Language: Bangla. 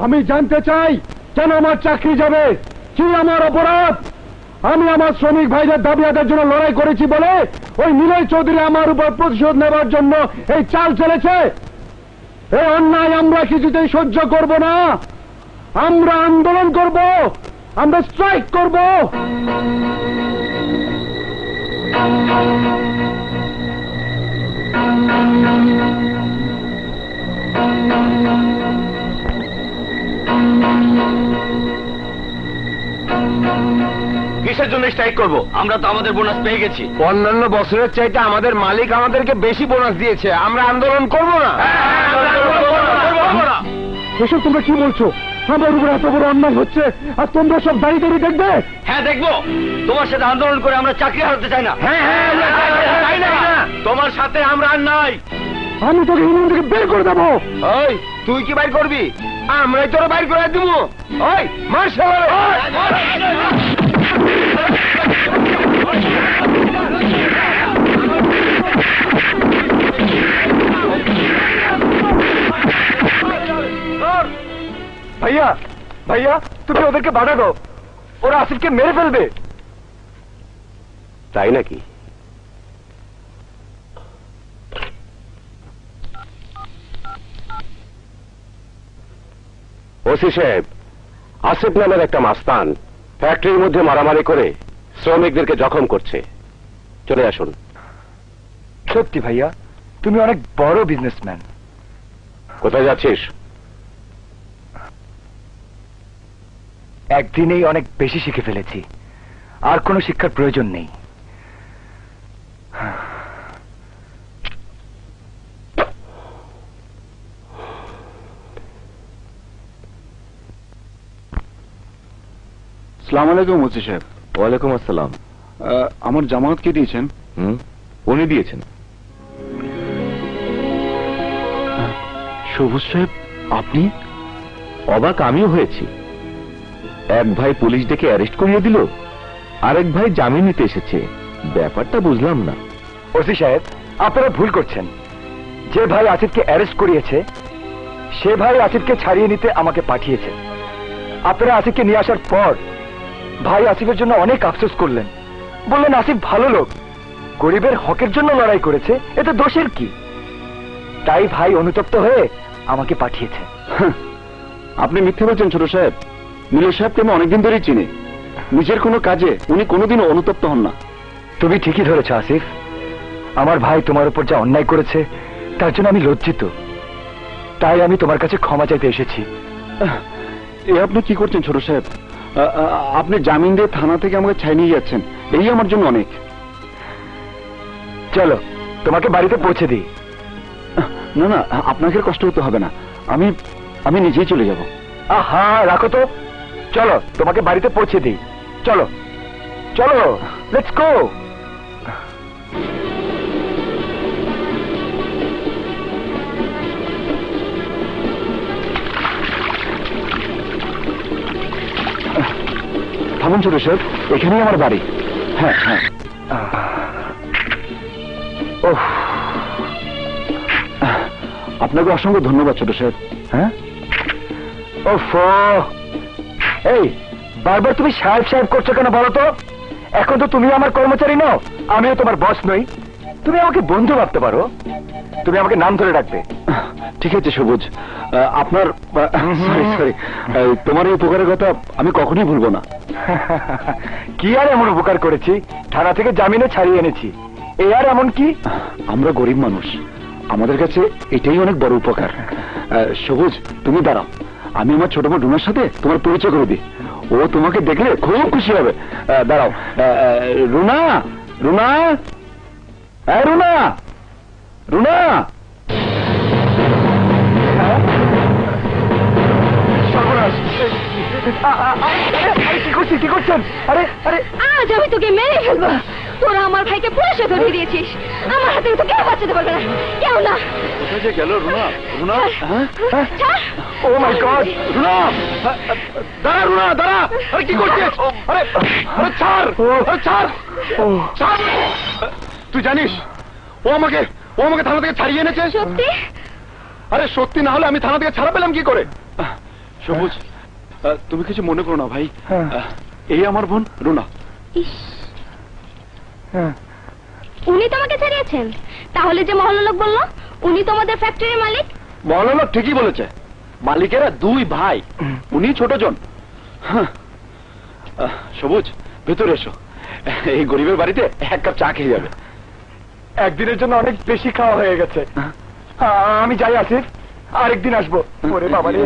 আমি জানতে চাই কেন আমার চাকরি যাবে, কি আমার অপরাধ? আমি আমার শ্রমিক ভাইদের দাবি আদায়ের জন্য লড়াই করেছি বলে ওই নিলয় চৌধুরী আমার উপর প্রতিশোধ নেবার জন্য এই চাল চলেছে। এই অন্যায় আমরা কিছুতেই সহ্য করব না। আমরা আন্দোলন করব, আমরা স্ট্রাইক করব। কিসের জন্য স্ট্রাইক করব? আমরা তো আমাদের বোনাস পেয়ে গেছি। অন্যান্য বছরের চাইতে আমাদের মালিক আমাদেরকে বেশি বোনাস দিয়েছে, আমরা আন্দোলন করব না। এসব তোমরা কি বলছো? আমার উপর এত বড় অন্যায় হচ্ছে আর তোমরা সব দাঁড়িয়ে দাঁড়িয়ে দেখবে? হ্যাঁ দেখবো। তোমার সাথে আন্দোলন করে আমরা চাকরি হারাতে চাই না। হ্যাঁ হ্যাঁ, চাই না। তোমার সাথে আমরা আর নাই। আমি তোকে ইউনিয়ন থেকে বের করে দেবো। ওই তুই কি বাইর করবি? আমরাই তোরা বাইর করে দিব। ওই মার শালা। ভাইয়া ভাইয়া, তুমি ওদেরকে বাধা দাও, ওরা আসিফকে মেরে ফেলবে। তাই নাকি? ওসি সাহেব, আসিফ নামের একটা মাস্তান ফ্যাক্টরির মধ্যে মারামারি করে শ্রমিকদেরকে জখম করছে। চলে আসুন। সত্যি ভাইয়া, তুমি অনেক বড় বিজনেসম্যান। কোথায় যাচ্ছিস? একদিনেই অনেক বেশি শিখে ফেলেছি, আর কোনো শিক্ষার প্রয়োজন নেই। আসসালামু আলাইকুম ওসি সাহেব। ওয়ালাইকুম আসসালাম। আমার জামানত কে দিয়েছেন? উনি দিয়েছেন। সবুজ সাহেব, আপনি? অবাক আমিও হয়েছি। এক ভাই পুলিশ ডেকে অ্যারেস্ট করিয়ে দিল, আরেক ভাই জামিন নিতে এসেছে। ব্যাপারটা বুঝলাম না। ওসি সাহেব, আপনারা ভুল করছেন। যে ভাই আসিফকে অ্যারেস্ট করিয়েছে সে ভাই আসিফকে ছাড়িয়ে নিতে আমাকে পাঠিয়েছে। আপনারা আসিফকে নিয়ে আসার পর ভাই আসিফের জন্য অনেক আফসোস করলেন, বললেন আসিফ ভালো লোক, গরিবের হকের জন্য লড়াই করেছে, এতে দোষের কি? তাই ভাই অনুতপ্ত হয়ে আমাকে পাঠিয়েছে। আপনি মিথ্যে বলছেন ছোট সাহেব। মিলর সাহেবকে আমি অনেকদিন ধরেই চিনি। নিজের কোনো কাজে উনি কোনোদিনও অনুতপ্ত হন না। তুমি ঠিকই ধরেছ আসিফ। আমার ভাই তোমার উপর যা অন্যায় করেছে তার জন্য আমি লজ্জিত। তাই আমি তোমার কাছে ক্ষমা চাইতে এসেছি। এ আপনি কি করছেন ছোট সাহেব? আপনি জামিন দিয়ে থানা থেকে আমাকে ছাই নিয়ে যাচ্ছেন, এই আমার জন্য অনেক। চলো তোমাকে বাড়িতে পৌঁছে দিই। না না, আপনাকে কষ্ট হতে হবে না, আমি নিজেই চলে যাব। আহা, রাখো তো। চলো তোমাকে বাড়িতে পৌঁছে দিই। চলো চলো, লেটস গো। থামুন ছোট সাহেব, এখানেই আমার বাড়ি। হ্যাঁ হ্যাঁ। আপনাকে অসংখ্য ধন্যবাদ ছোট সাহেব। হ্যাঁ, এই বারবার তুমি সাহেব সাহেব করছো কেন বলো তো? এখন তো তুমি আমার কর্মচারী নও, আমিও তোমার বস নই। তুমি আমাকে বন্ধু ভাবতে পারো, তুমি আমাকে নাম ধরে ডাকবে। ঠিক আছে সবুজ, আপনার সরি তোমার এই উপকারের কথা আমি কখনোই ভুলবো না। কি আর এমন উপকার করেছি? থানা থেকে জামিনে ছাড়িয়ে এনেছি, এ আর এমন কি? আমরা গরিব মানুষ, আমাদের কাছে এটাই অনেক বড় উপকার। সবুজ, তুমি দাঁড়াও, আমি আমার ছোট বোন রুনার সাথে তোমার পরিচয় করে দিই। ও তোমাকে দেখলে খুব খুশি হবে। দাঁড়াও। রুনা, রুনা, রুনা, রুনা। কি করছেন? আরে আরে, আজ আমি তোকে মেরে ফেলবো। তোরা আমার ভাইকে পুলিশে ধরিয়ে দিয়েছিস, আমার হাতে তো কেউ বাঁচাতে পারবে না, কেউ না। কোথায় যে গেল রুনা? রুনা, ও মাই গড! রুনা, দাঁড়া রুনা, দাঁড়া। আরে কি করছিস? আরে আরে ছাড়, আরে ছাড়, ছাড়। তুই জানিস ও আমাকে থানা থেকে ছাড়িয়ে এনেছে? সত্যি? আরে সত্যি না হলে আমি থানা থেকে ছাড়া পেলাম কি করে? সবুজ, তুমি কিছু মনে করো না ভাই। হ্যাঁ। এই আমার বোন রুনা। ইস, হ্যাঁ। উনি তোমাকে ছাড়িয়েছেন? তাহলে যে মহল্লা লোক বললো উনি তোমাদের ফ্যাক্টরির মালিক? মহল্লা ঠিকই বলেছে, মালিকেরা দুই ভাই, উনি ছোট জন। হ্যাঁ। সবুজ, ভেতরে এসো, এই গরিবের বাড়িতে এক কাপ চা খেয়ে যাবে। একদিনের জন্য অনেক বেশি খাওয়া হয়ে গেছে। আমি যাই আসিফ, আরেকদিন আসবো। ওরে বাবা রে।